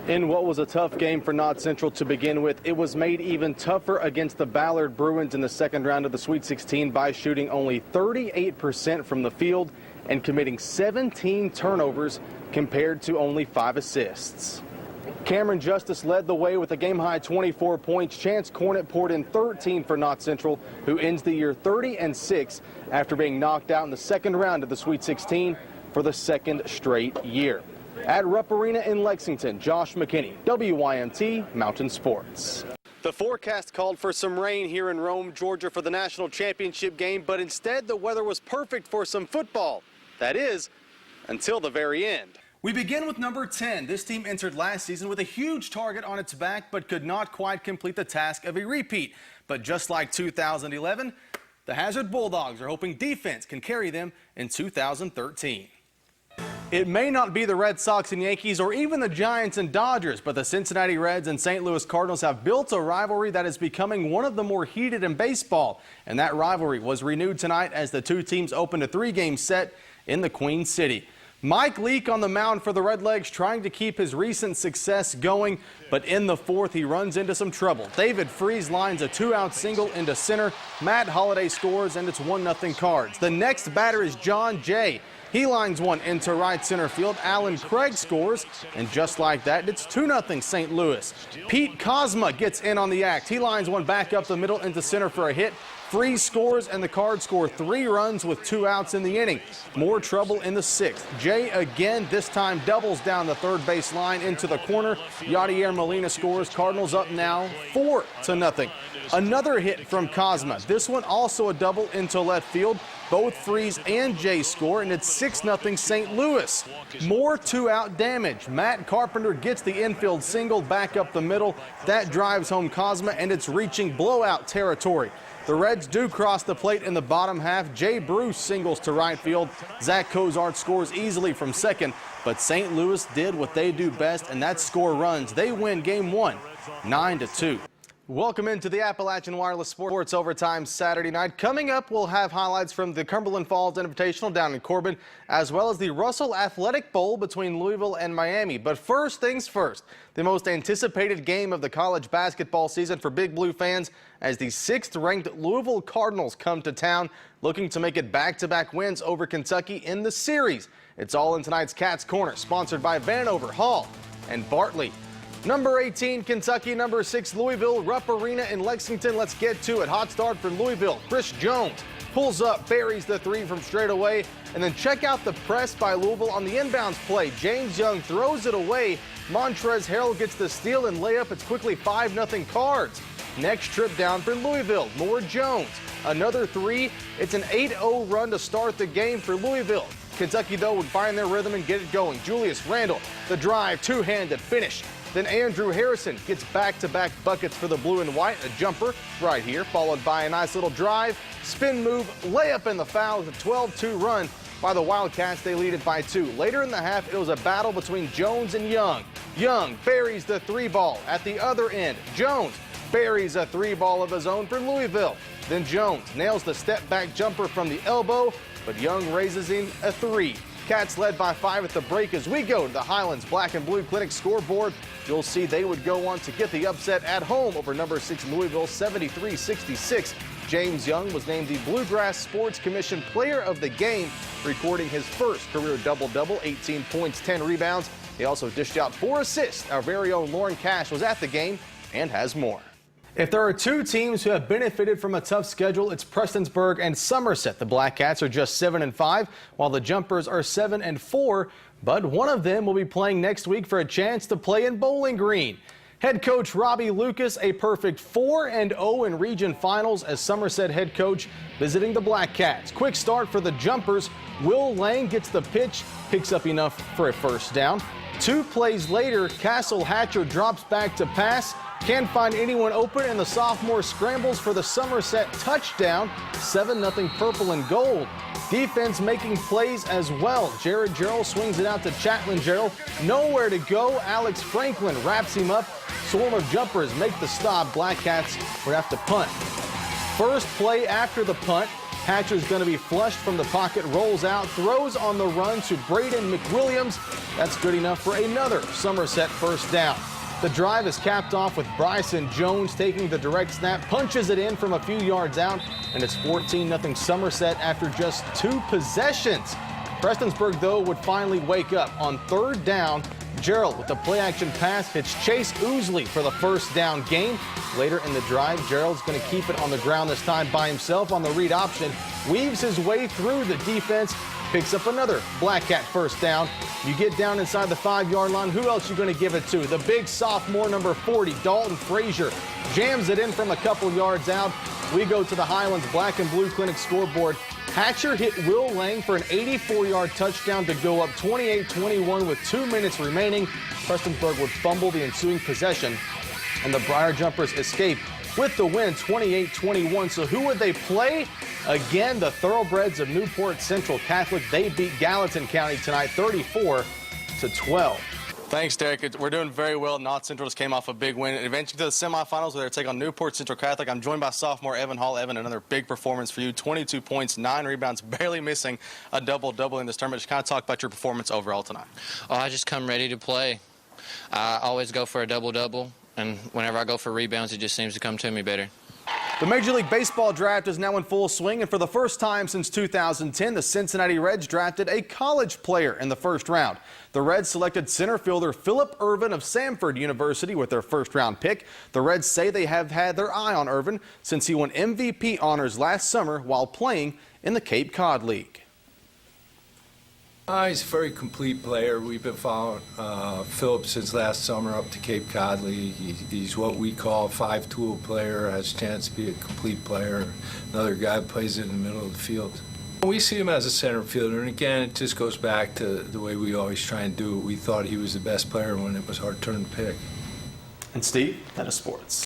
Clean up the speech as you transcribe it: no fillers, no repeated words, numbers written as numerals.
In what was a tough game for Knott Central to begin with, it was made even tougher against the Ballard Bruins in the second round of the Sweet 16 by shooting only 38% from the field and committing 17 turnovers compared to only 5 assists. Cameron Justice led the way with a game-high 24 points. Chance Cornett poured in 13 for Knott Central, who ends the year 30-6 after being knocked out in the second round of the Sweet 16 for the second straight year. At Rupp Arena in Lexington, Josh McKinney, WYMT Mountain Sports. The forecast called for some rain here in Rome, Georgia for the national championship game, but instead the weather was perfect for some football. That is, until the very end. We begin with number 10. This team entered last season with a huge target on its back, but could not quite complete the task of a repeat. But just like 2011, the Hazard Bulldogs are hoping defense can carry them in 2013. It may not be the Red Sox and Yankees or even the Giants and Dodgers, but the Cincinnati Reds and St. Louis Cardinals have built a rivalry that is becoming one of the more heated in baseball. And that rivalry was renewed tonight as the two teams opened a 3-game set in the Queen City. Mike Leake on the mound for the Redlegs trying to keep his recent success going, but in the fourth he runs into some trouble. David Freese lines a 2-out single into center. Matt Holliday scores, and it's 1-0 Cards. The next batter is John Jay. He lines one into right center field. Alan Craig scores, and just like that, it's 2-0 St. Louis. Pete Cosma gets in on the act. He lines one back up the middle into center for a hit. Freese scores, and the Cards score 3 runs with 2 outs in the inning. More trouble in the 6th. Jay again, this time doubles down the third base line into the corner. Yadier Molina scores. Cardinals up now 4-0. Another hit from Cosma. This one also a double into left field. Both Freese and Jay score, and it's 6-0 St. Louis. More 2-out damage. Matt Carpenter gets the infield single back up the middle. That drives home Cosma, and it's reaching blowout territory. The Reds do cross the plate in the bottom half. Jay Bruce singles to right field. Zach Cozart scores easily from second, but St. Louis did what they do best, and that's score runs. They win Game 1, 9-2. Welcome into the Appalachian Wireless Sports Overtime Saturday night. Coming up, we'll have highlights from the Cumberland Falls Invitational down in Corbin, as well as the Russell Athletic Bowl between Louisville and Miami. But first things first, the most anticipated game of the college basketball season for Big Blue fans as the 6th-ranked Louisville Cardinals come to town, looking to make it back-to-back wins over Kentucky in the series. It's all in tonight's Cats Corner, sponsored by Vanover, Hall, and Bartley. Number 18, Kentucky. Number 6, Louisville. Rupp Arena in Lexington. Let's get to it. Hot start for Louisville. Chris Jones pulls up, buries the 3 from straight away. And then check out the press by Louisville on the inbounds play. James Young throws it away. Montrez Harrell gets the steal and layup. It's quickly 5-0 Cards. Next trip down for Louisville. More Jones. Another 3. It's an 8-0 run to start the game for Louisville. Kentucky, though, would find their rhythm and get it going. Julius Randle, the drive, two-handed finish. Then Andrew Harrison gets back-to-back buckets for the blue and white. A jumper right here, followed by a nice little drive, spin move, layup in the foul with a 12-2 run by the Wildcats. They lead it by 2. Later in the half, it was a battle between Jones and Young. Young buries the 3-ball. At the other end, Jones buries a 3-ball of his own for Louisville. Then Jones nails the step-back jumper from the elbow, but Young raises in a 3. Cats led by 5 at the break as we go to the Highlands Black and Blue Clinic scoreboard. You'll see they would go on to get the upset at home over number 6 Louisville, 73-66. James Young was named the Bluegrass Sports Commission Player of the Game, recording his first career double-double, 18 points, 10 rebounds. He also dished out 4 assists. Our very own Lauren Cash was at the game and has more. If there are 2 teams who have benefited from a tough schedule, it's Prestonsburg and Somerset. The Black Cats are just 7-5, while the Jumpers are 7-4. But one of them will be playing next week for a chance to play in Bowling Green. Head coach Robbie Lucas, a perfect 4-0 in region finals as Somerset head coach visiting the Black Cats. Quick start for the Jumpers. Will Lang gets the pitch, picks up enough for a first down. 2 plays later, Castle Hatcher drops back to pass. Can't find anyone open, and the sophomore scrambles for the Somerset touchdown. 7-0 purple and gold. Defense making plays as well. Jared Gerald swings it out to Chatlin Gerald. Nowhere to go. Alex Franklin wraps him up. Swarm of Jumpers make the stop. Black Cats would have to punt. First play after the punt. Hatcher's going to be flushed from the pocket, rolls out, throws on the run to Braden McWilliams. That's good enough for another Somerset first down. The drive is capped off with Bryson Jones taking the direct snap, punches it in from a few yards out, and it's 14-0 Somerset after just 2 possessions. Prestonsburg, though, would finally wake up. On third down, Gerald with the play-action pass hits Chase Ousley for the first down gain. Later in the drive, Gerald's going to keep it on the ground this time by himself on the read option, weaves his way through the defense, picks up another Black Cat first down. You get down inside the 5-yard line, who else you going to give it to? The big sophomore, number 40, Dalton Frazier, jams it in from a couple yards out. We go to the Highlands Black and Blue Clinic scoreboard. Hatcher hit Will Lang for an 84-yard touchdown to go up 28-21 with 2 minutes remaining. Prestonsburg would fumble the ensuing possession, and the Briar Jumpers escape with the win 28-21. So who would they play? Again, the Thoroughbreds of Newport Central Catholic. They beat Gallatin County tonight 34-12. Thanks, Derek. We're doing very well. Knott Central just came off a big win. Eventually to the semifinals where they're taking on Newport Central Catholic. I'm joined by sophomore Evan Hall. Evan, another big performance for you. 22 points, 9 rebounds, barely missing a double-double in this tournament. Just kind of talk about your performance overall tonight. Oh, I just come ready to play. I always go for a double-double, and whenever I go for rebounds, it just seems to come to me better. The Major League Baseball draft is now in full swing, and for the first time since 2010, the Cincinnati Reds drafted a college player in the first round. The Reds selected center fielder Philip Irvin of Samford University with their first-round pick. The Reds say they have had their eye on Irvin since he won MVP honors last summer while playing in the Cape Cod League. He's a very complete player. We've been following Philip since last summer up to Cape Cod League. He's what we call a 5-tool player, has a chance to be a complete player. Another guy plays in the middle of the field. We see him as a center fielder, and again, it just goes back to the way we always try and do it. We thought he was the best player when it was our turn to pick. And Steve, that is sports.